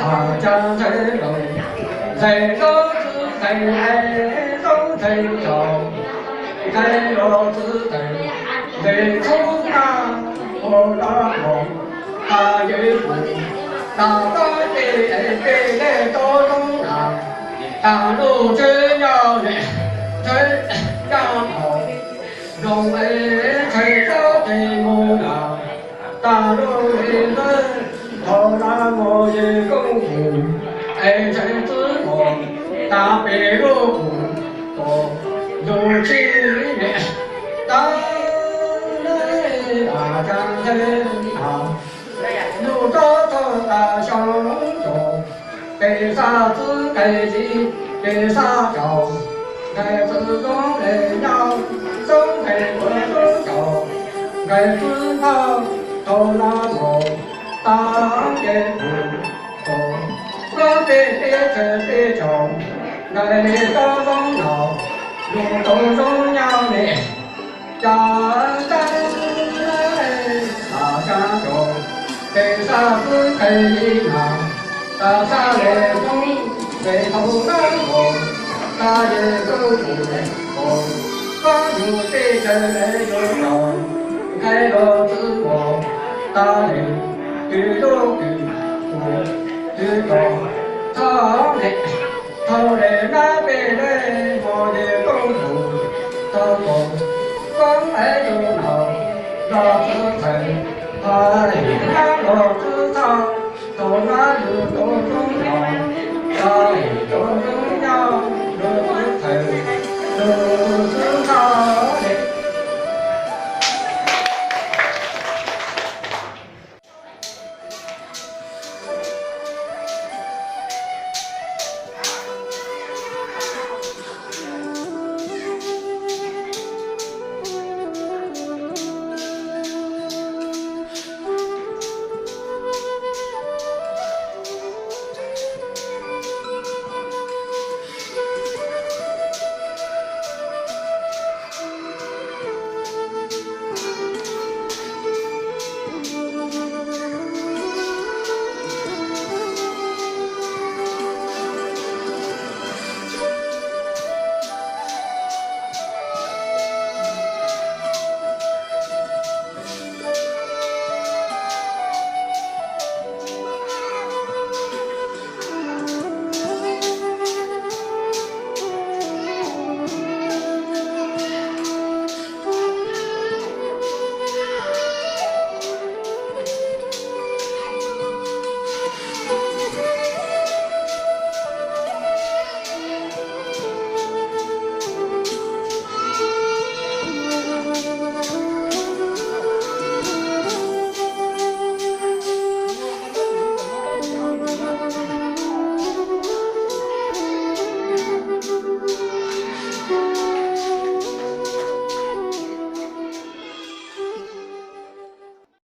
啊将谁龙，谁都是谁爱都谁有，谁都是谁，谁出那我那我，他有福，大大的多东南，大路只要人，只要好，容易谁都得不了，大路人人。后来我也功夫，爱成自我，大北路我如今年，当来大江人啊，路多多大相中，给啥子给鸡，给啥叫，给自中人要，总给我多少，给自跑头那我。当年不我别这别种，爱你多重要，路多重要呢。家在大家中，给啥子给你拿，大家来中，给头难过，大爷都不能过，光有对着来有用，开了自我，大爷。遇到他嘞，他嘞那边嘞，我的功夫，他光爱就闹，那自成，他嘞那我知道，他那有多重要，他有多重要。